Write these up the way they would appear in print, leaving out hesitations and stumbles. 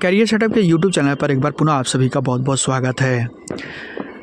Career setup के YouTube channel पर एक बार पुनः आप सभी का बहुत बहुत स्वागत है।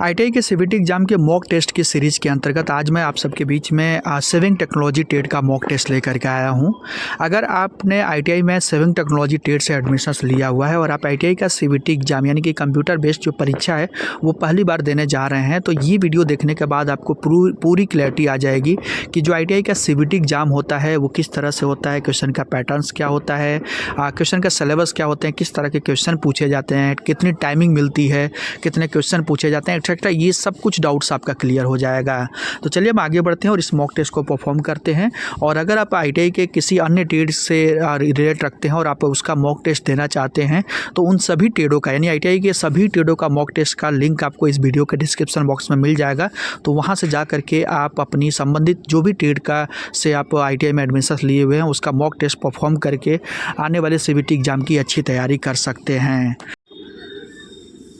आईटीआई के सीबीटी एग्जाम के मॉक टेस्ट की सीरीज़ के अंतर्गत आज मैं आप सबके बीच में सेविंग टेक्नोलॉजी टेट का मॉक टेस्ट लेकर के आया हूं। अगर आपने आईटीआई में सेविंग टेक्नोलॉजी टेट से एडमिशन्स लिया हुआ है और आप आईटीआई का सीबीटी एग्जाम यानी कि कंप्यूटर बेस्ड जो परीक्षा है वो पहली बार देने जा रहे हैं, तो ये वीडियो देखने के बाद आपको पूरी क्लैरिटी आ जाएगी कि जो आईटीआई का सीबीटी एग्जाम होता है वो किस तरह से होता है, क्वेश्चन का पैटर्न्स क्या होता है, क्वेश्चन का सिलेबस क्या होते हैं, किस तरह के क्वेश्चन पूछे जाते हैं, कितनी टाइमिंग मिलती है, कितने क्वेश्चन पूछे जाते हैं, एक्सेट्रा। ये सब कुछ डाउट्स आपका क्लियर हो जाएगा। तो चलिए हम आगे बढ़ते हैं और इस मॉक टेस्ट को परफॉर्म करते हैं। और अगर आप आईटीआई के किसी अन्य ट्रेड से रिलेट रखते हैं और आप उसका मॉक टेस्ट देना चाहते हैं तो उन सभी ट्रेडों का यानी आईटीआई के सभी ट्रेडों का मॉक टेस्ट का लिंक आपको इस वीडियो के डिस्क्रिप्शन बॉक्स में मिल जाएगा। तो वहाँ से जा करके आप अपनी संबंधित जो भी ट्रेड का से आप आईटीआई में एडमिशन लिए हुए हैं उसका मॉक टेस्ट परफॉर्म करके आने वाले सीबीटी एग्जाम की अच्छी तैयारी कर सकते हैं।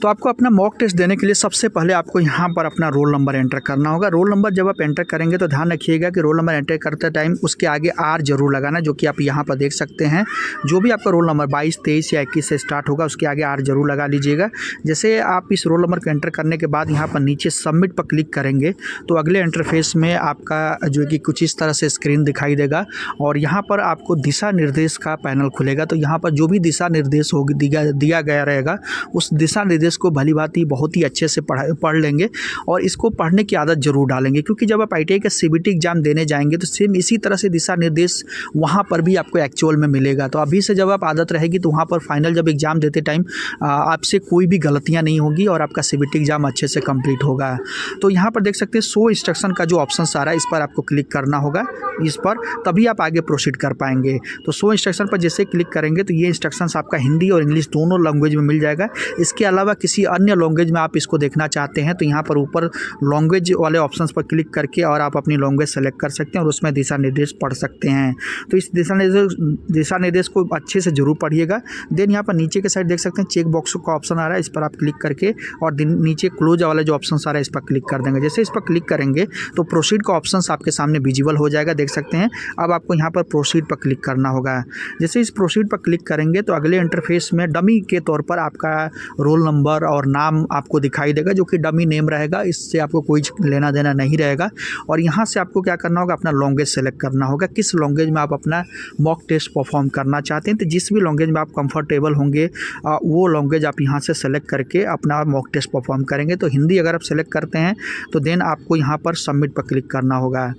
तो आपको अपना मॉक टेस्ट देने के लिए सबसे पहले आपको यहाँ पर अपना रोल नंबर एंटर करना होगा। रोल नंबर जब आप एंटर करेंगे तो ध्यान रखिएगा कि रोल नंबर एंटर करते टाइम उसके आगे आर जरूर लगाना, जो कि आप यहाँ पर देख सकते हैं। जो भी आपका रोल नंबर 22, 23 या 21 से स्टार्ट होगा उसके आगे आर जरूर लगा लीजिएगा। जैसे आप इस रोल नंबर को एंटर करने के बाद यहाँ पर नीचे सबमिट पर क्लिक करेंगे तो अगले इंटरफेस में आपका जो कि कुछ इस तरह से स्क्रीन दिखाई देगा और यहाँ पर आपको दिशा निर्देश का पैनल खुलेगा। तो यहाँ पर जो भी दिशा निर्देश दिया गया रहेगा उस दिशा निर्देश को भली भांति बहुत ही अच्छे से पढ़ लेंगे और इसको पढ़ने की आदत जरूर डालेंगे, क्योंकि जब आप आईटीआई का सीबीटी एग्जाम देने जाएंगे तो सेम इसी तरह से दिशा निर्देश वहाँ पर भी आपको एक्चुअल में मिलेगा। तो अभी से जब आप आदत रहेगी तो वहाँ पर फाइनल जब एग्जाम देते टाइम आपसे कोई भी गलतियाँ नहीं होगी और आपका सीबीटी एग्जाम अच्छे से कंप्लीट होगा। तो यहाँ पर देख सकते हैं शो इंस्ट्रक्शन का जो ऑप्शन आ रहा है इस पर आपको क्लिक करना होगा, इस पर तभी आप आगे प्रोसीड कर पाएंगे। तो शो इंस्ट्रक्शन पर जैसे क्लिक करेंगे तो ये इंस्ट्रक्शंस आपका हिंदी और इंग्लिश दोनों लैंग्वेज में मिल जाएगा। इसके अलावा किसी अन्य लैंग्वेज में आप इसको देखना चाहते हैं तो यहाँ पर ऊपर लैंग्वेज वाले ऑप्शंस पर क्लिक करके और आप अपनी लैंग्वेज सेलेक्ट कर सकते हैं और उसमें दिशा निर्देश पढ़ सकते हैं। तो इस दिशा निर्देश को अच्छे से जरूर पढ़िएगा। देन यहाँ पर नीचे के साइड देख सकते हैं चेक बॉक्स का ऑप्शन आ रहा है, इस पर आप क्लिक करके और नीचे क्लोज वाला जो ऑप्शन आ रहा है इस पर क्लिक कर देंगे। जैसे इस पर क्लिक करेंगे तो प्रोसीड का ऑप्शन आपके सामने विजिबल हो जाएगा, देख सकते हैं। अब आपको यहाँ पर प्रोसीड पर क्लिक करना होगा। जैसे इस प्रोसीड पर क्लिक करेंगे तो अगले इंटरफेस में डमी के तौर पर आपका रोल नंबर और नाम आपको दिखाई देगा, जो कि डमी नेम रहेगा, इससे आपको कोई लेना देना नहीं रहेगा। और यहाँ से आपको क्या करना होगा, अपना लैंग्वेज सेलेक्ट करना होगा, किस लैंग्वेज में आप अपना मॉक टेस्ट परफॉर्म करना चाहते हैं। तो जिस भी लैंग्वेज में आप कंफर्टेबल होंगे वो लैंग्वेज आप यहाँ से सेलेक्ट करके अपना मॉक टेस्ट परफॉर्म करेंगे। तो हिंदी अगर आप सेलेक्ट करते हैं तो देन आपको यहाँ पर सबमिट पर क्लिक करना होगा।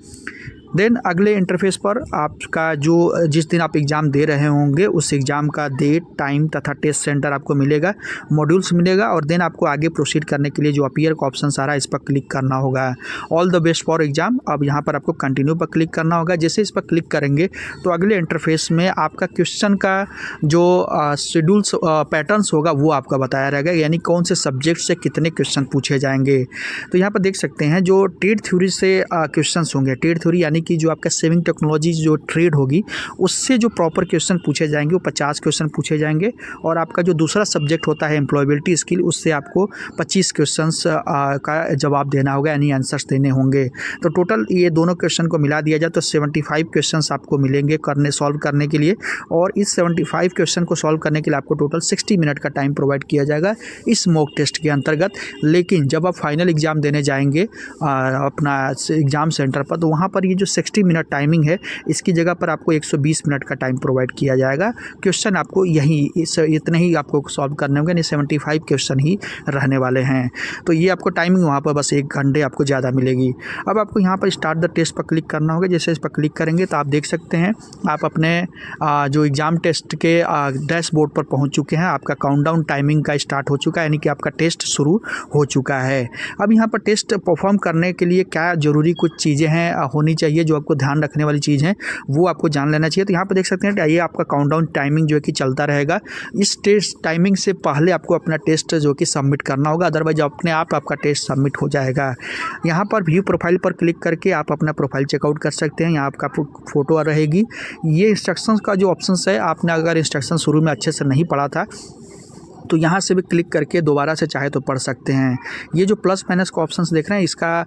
देन अगले इंटरफेस पर आपका जो जिस दिन आप एग्ज़ाम दे रहे होंगे उस एग्ज़ाम का डेट, टाइम तथा टेस्ट सेंटर आपको मिलेगा, मॉड्यूल्स मिलेगा। और देन आपको आगे प्रोसीड करने के लिए जो अपीयर का ऑप्शन आ रहा है इस पर क्लिक करना होगा। All the best for exam. अब यहाँ पर आपको कंटिन्यू पर क्लिक करना होगा। जैसे इस पर क्लिक करेंगे तो अगले इंटरफेस में आपका क्वेश्चन का जो शेड्यूल्स पैटर्न्स होगा वो आपका बताया रहेगा, यानी कौन से सब्जेक्ट से कितने क्वेश्चन पूछे जाएंगे। तो यहाँ पर देख सकते हैं जो ट्रेड थ्योरी से क्वेश्चन होंगे, ट्रेड थ्योरी यानी कि जो आपका सेविंग टेक्नोलॉजी जो ट्रेड होगी उससे जो प्रॉपर क्वेश्चन पूछे जाएंगे वो 50 क्वेश्चन पूछे जाएंगे। और आपका जो दूसरा सब्जेक्ट होता है एम्प्लॉयबिलिटी स्किल, उससे आपको 25 क्वेश्चंस का जवाब देना होगा, यानी आंसर्स देने होंगे। तो टोटल ये दोनों क्वेश्चन को मिला दिया जाए तो 75 क्वेश्चंस आपको मिलेंगे सॉल्व करने के लिए। और इस 75 क्वेश्चन को सॉल्व करने के लिए आपको टोटल 60 मिनट का टाइम प्रोवाइड किया जाएगा इस मॉक टेस्ट के अंतर्गत। लेकिन जब आप फाइनल एग्ज़ाम देने जाएंगे अपना एग्ज़ाम सेंटर पर तो वहाँ पर ये जो 60 मिनट टाइमिंग है इसकी जगह पर आपको 120 मिनट का टाइम प्रोवाइड किया जाएगा। क्वेश्चन आपको इतने ही आपको सॉल्व करने होंगे, यानी 75 क्वेश्चन ही रहने वाले हैं। तो ये आपको टाइमिंग वहाँ पर बस 1 घंटे आपको ज़्यादा मिलेगी। अब आपको यहाँ पर स्टार्ट द टेस्ट पर क्लिक करना होगा। जैसे इस पर क्लिक करेंगे तो आप देख सकते हैं आप अपने जो एग्ज़ाम टेस्ट के डैशबोर्ड पर पहुँच चुके हैं। आपका काउंटडाउन टाइमिंग का स्टार्ट हो चुका है, यानी कि आपका टेस्ट शुरू हो चुका है। अब यहाँ पर टेस्ट परफॉर्म करने के लिए क्या ज़रूरी कुछ चीज़ें हैं होनी चाहिए, जो आपको ध्यान रखने वाली चीज़ है वो आपको जान लेना चाहिए। तो यहाँ पर देख सकते हैं ये आपका काउंटडाउन टाइमिंग जो है कि चलता रहेगा। इस टेस्ट टाइमिंग से पहले आपको अपना टेस्ट जो कि सबमिट करना होगा, अदरवाइज अपने आप आपका टेस्ट सबमिट हो जाएगा। यहाँ पर व्यू प्रोफाइल पर क्लिक करके आप अपना प्रोफाइल चेकआउट कर सकते हैं। यहाँ आपका फ़ोटो रहेगी। ये इंस्ट्रक्शंस का जो ऑप्शन है, आपने अगर इंस्ट्रक्शन शुरू में अच्छे से नहीं पढ़ा था तो यहाँ से भी क्लिक करके दोबारा से चाहे तो पढ़ सकते हैं। ये जो प्लस माइनस का ऑप्शंस देख रहे हैं, इसका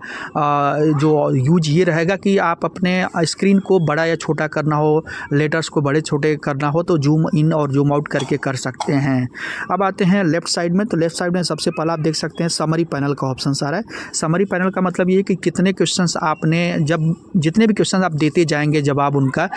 जो यूज ये रहेगा कि आप अपने स्क्रीन को बड़ा या छोटा करना हो, लेटर्स को बड़े छोटे करना हो तो जूम इन और जूम आउट करके कर सकते हैं। अब आते हैं लेफ्ट साइड में। तो लेफ्ट साइड में सबसे पहला आप देख सकते हैं समरी पैनल का ऑप्शन आ रहा है। समरी पैनल का मतलब ये है कि कितने क्वेश्चंस आपने, जब जितने भी क्वेश्चन आप देते जाएंगे जवाब उनका,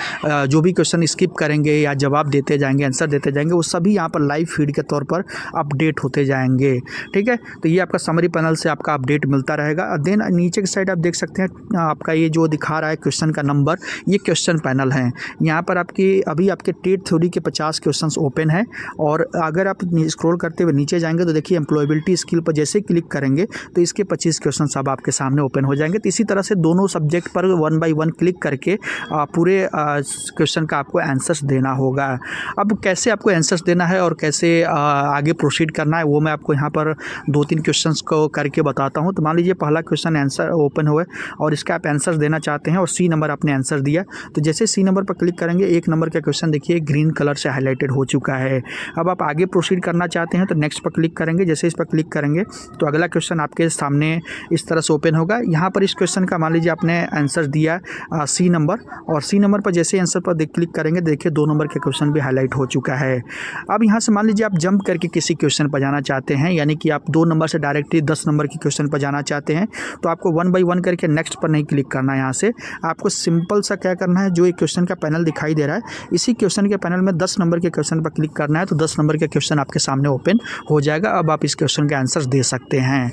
जो भी क्वेश्चन स्किप करेंगे या जवाब देते जाएंगे, आंसर देते जाएंगे, वो सभी यहाँ पर लाइव फीड के तौर पर अपडेट होते जाएंगे। ठीक है, तो ये आपका समरी पैनल से आपका अपडेट मिलता रहेगा। देन नीचे की साइड आप देख सकते हैं आपका ये जो दिखा रहा है क्वेश्चन का नंबर, ये क्वेश्चन पैनल है। यहाँ पर अभी आपके टेट थ्योरी के 50 क्वेश्चंस ओपन है। और अगर आप स्क्रॉल करते हुए नीचे जाएंगे तो देखिए एम्प्लॉयबिलिटी स्किल पर जैसे क्लिक करेंगे तो इसके 25 क्वेश्चन अब आपके सामने ओपन हो जाएंगे। तो इसी तरह से दोनों सब्जेक्ट पर 1 बाय 1 क्लिक करके पूरे क्वेश्चन का आपको आंसर्स देना होगा। अब कैसे आपको आंसर्स देना है और कैसे आगे प्रोसीड करना है वो मैं आपको यहाँ पर 2-3 क्वेश्चंस को करके बताता हूँ। तो मान लीजिए पहला क्वेश्चन आंसर ओपन हुआ और इसका आप आंसर देना चाहते हैं और सी नंबर आपने आंसर दिया। तो जैसे सी नंबर पर क्लिक करेंगे, 1 नंबर का क्वेश्चन देखिए ग्रीन कलर से हाईलाइटेड हो चुका है। अब आप आगे प्रोसीड करना चाहते हैं तो नेक्स्ट पर क्लिक करेंगे। जैसे इस पर क्लिक करेंगे तो अगला क्वेश्चन आपके सामने इस तरह से ओपन होगा। यहाँ पर इस क्वेश्चन का मान लीजिए आपने आंसर दिया सी नंबर, और सी नंबर पर जैसे आंसर पर क्लिक करेंगे देखिए 2 नंबर का क्वेश्चन भी हाईलाइट हो चुका है। अब यहाँ से मान लीजिए आप जंप करके किसी क्वेश्चन पर जाना चाहते हैं, यानी कि आप 2 नंबर से डायरेक्टली 10 नंबर के क्वेश्चन पर जाना चाहते हैं, तो आपको 1 बाय 1 करके नेक्स्ट पर नहीं क्लिक करना है। यहाँ से आपको सिंपल सा क्या करना है, जो एक क्वेश्चन का पैनल दिखाई दे रहा है, इसी क्वेश्चन के पैनल में 10 नंबर के क्वेश्चन पर क्लिक करना है। तो 10 नंबर के क्वेश्चन आपके सामने ओपन हो जाएगा। अब आप इस क्वेश्चन के आंसर्स दे सकते हैं।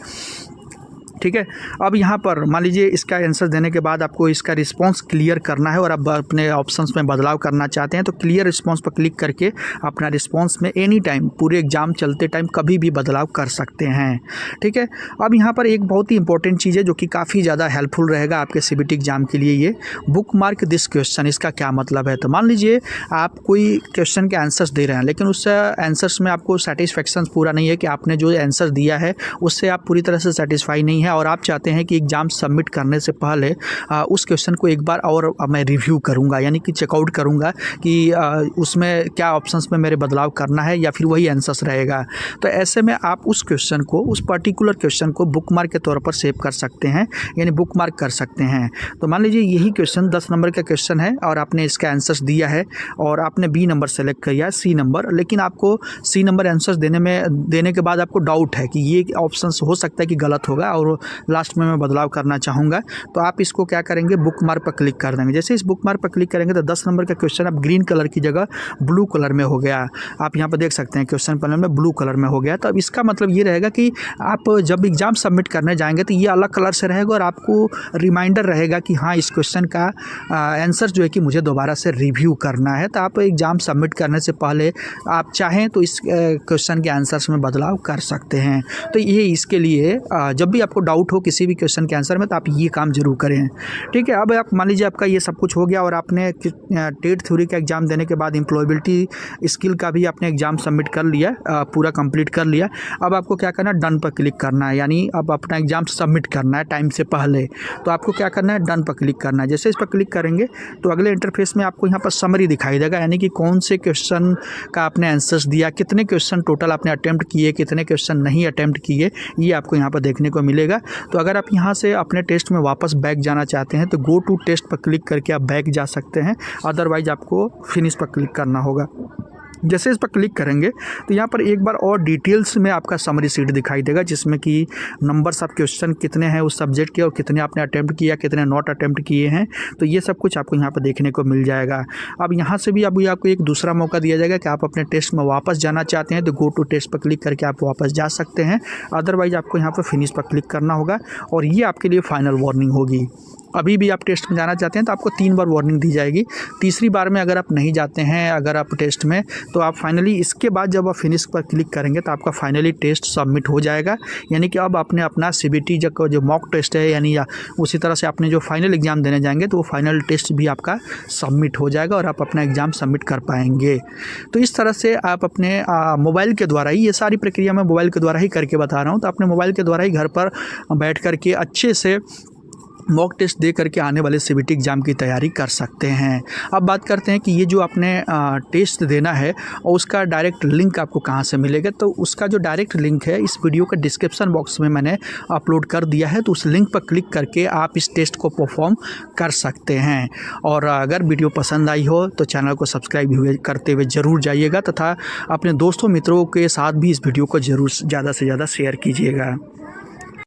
ठीक है, अब यहाँ पर मान लीजिए इसका आंसर देने के बाद आपको इसका रिस्पांस क्लियर करना है और आप अपने ऑप्शंस में बदलाव करना चाहते हैं तो क्लियर रिस्पांस पर क्लिक करके अपना रिस्पांस में एनी टाइम, पूरे एग्जाम चलते टाइम कभी भी बदलाव कर सकते हैं। ठीक है, अब यहाँ पर एक बहुत ही इंपॉर्टेंट चीज़ है जो कि काफ़ी ज़्यादा हेल्पफुल रहेगा आपके सीबीटी एग्जाम के लिए, ये बुक मार्क दिस क्वेश्चन। इसका क्या मतलब है, तो मान लीजिए आप कोई क्वेश्चन के आंसर्स दे रहे हैं लेकिन उस आंसर्स में आपको सेटिस्फेक्शन पूरा नहीं है कि आपने जो आंसर दिया है उससे आप पूरी तरह से सेटिस्फाई नहीं है और आप चाहते हैं कि एग्ज़ाम सबमिट करने से पहले उस क्वेश्चन को एक बार और मैं रिव्यू करूंगा, यानी कि चेकआउट करूंगा कि उसमें क्या ऑप्शंस में मेरे बदलाव करना है या फिर वही आंसर्स रहेगा। तो ऐसे में आप उस क्वेश्चन को, उस पर्टिकुलर क्वेश्चन को बुक मार्क के तौर पर सेव कर सकते हैं, यानी बुक मार्क कर सकते हैं। तो मान लीजिए यही क्वेश्चन 10 नंबर का क्वेश्चन है और आपने इसका आंसर्स दिया है और आपने बी नंबर सेलेक्ट किया है, सी नंबर, लेकिन आपको सी नंबर आंसर्स देने के बाद आपको डाउट है कि ये ऑप्शंस हो सकता है कि गलत होगा और लास्ट में मैं बदलाव करना चाहूँगा। तो आप इसको क्या करेंगे, बुक मार्क पर क्लिक कर देंगे। जैसे इस बुक मार्क पर क्लिक करेंगे तो 10 नंबर का क्वेश्चन अब ग्रीन कलर की जगह ब्लू कलर में हो गया। आप यहाँ पर देख सकते हैं क्वेश्चन पैनल में ब्लू कलर में हो गया। तो अब इसका मतलब ये रहेगा कि आप जब एग्ज़ाम सबमिट करने जाएंगे तो ये अलग कलर से रहेगा और आपको रिमाइंडर रहेगा कि हाँ इस क्वेश्चन का आंसर जो है कि मुझे दोबारा से रिव्यू करना है। तो आप एग्ज़ाम सबमिट करने से पहले आप चाहें तो इस क्वेश्चन के आंसर्स में बदलाव कर सकते हैं। तो ये इसके लिए जब भी आपको डाउट हो किसी भी क्वेश्चन के आंसर में तो आप ये काम जरूर करें। ठीक है, अब आप मान लीजिए आपका ये सब कुछ हो गया और आपने टेट थ्योरी का एग्ज़ाम देने के बाद एम्प्लॉयबिलिटी स्किल का भी आपने एग्ज़ाम सबमिट कर लिया, पूरा कंप्लीट कर लिया। अब आपको क्या करना है, डन पर क्लिक करना है, यानी अब अपना एग्ज़ाम सबमिट करना है टाइम से पहले। तो आपको क्या करना है, डन पर क्लिक करना है। जैसे इस पर क्लिक करेंगे तो अगले इंटरफेस में आपको यहाँ पर समरी दिखाई देगा, यानी कि कौन से क्वेश्चन का आपने आंसर्स दिया, कितने क्वेश्चन टोटल आपने अटैम्प्ट किए, कितने क्वेश्चन नहीं अटैम्प्ट किए, ये आपको यहाँ पर देखने को मिलेगा। तो अगर आप यहाँ से अपने टेस्ट में वापस बैक जाना चाहते हैं तो गो टू टेस्ट पर क्लिक करके आप बैक जा सकते हैं, अदरवाइज आपको फिनिश पर क्लिक करना होगा। जैसे इस पर क्लिक करेंगे तो यहाँ पर एक बार और डिटेल्स में आपका समरी शीट दिखाई देगा जिसमें कि नंबर्स ऑफ क्वेश्चन कितने हैं उस सब्जेक्ट के और कितने आपने अटैम्प्ट किया, कितने नॉट अटैम्प्ट किए हैं। तो ये सब कुछ आपको यहाँ पर देखने को मिल जाएगा। अब यहाँ से भी अभी आपको एक दूसरा मौका दिया जाएगा कि आप अपने टेस्ट में वापस जाना चाहते हैं तो गो टू टेस्ट पर क्लिक करके आप वापस जा सकते हैं, अदरवाइज आपको यहाँ पर फिनिश पर क्लिक करना होगा और ये आपके लिए फाइनल वार्निंग होगी। अभी भी आप टेस्ट में जाना चाहते हैं तो आपको 3 बार वार्निंग दी जाएगी। तीसरी बार में अगर आप नहीं जाते हैं, अगर आप टेस्ट में, तो आप फाइनली इसके बाद जब आप फिनिश पर क्लिक करेंगे तो आपका फाइनली टेस्ट सबमिट हो जाएगा, यानी कि अब आपने अपना सीबीटी जो मॉक टेस्ट है, यानी उसी तरह से आपने जो फाइनल एग्ज़ाम देने जाएंगे तो वो फाइनल टेस्ट भी आपका सबमिट हो जाएगा और आप अपना एग्ज़ाम सबमिट कर पाएंगे। तो इस तरह से आप अपने मोबाइल के द्वारा ही, ये सारी प्रक्रिया मैं मोबाइल के द्वारा ही करके बता रहा हूँ, तो अपने मोबाइल के द्वारा ही घर पर बैठ कर के अच्छे से मॉक टेस्ट दे करके आने वाले सीबीटी एग्ज़ाम की तैयारी कर सकते हैं। अब बात करते हैं कि ये जो आपने टेस्ट देना है और उसका डायरेक्ट लिंक आपको कहाँ से मिलेगा। तो उसका जो डायरेक्ट लिंक है इस वीडियो के डिस्क्रिप्शन बॉक्स में मैंने अपलोड कर दिया है, तो उस लिंक पर क्लिक करके आप इस टेस्ट को परफॉर्म कर सकते हैं। और अगर वीडियो पसंद आई हो तो चैनल को सब्सक्राइब करते हुए ज़रूर जाइएगा तथा अपने दोस्तों मित्रों के साथ भी इस वीडियो को ज़रूर ज़्यादा से ज़्यादा शेयर कीजिएगा।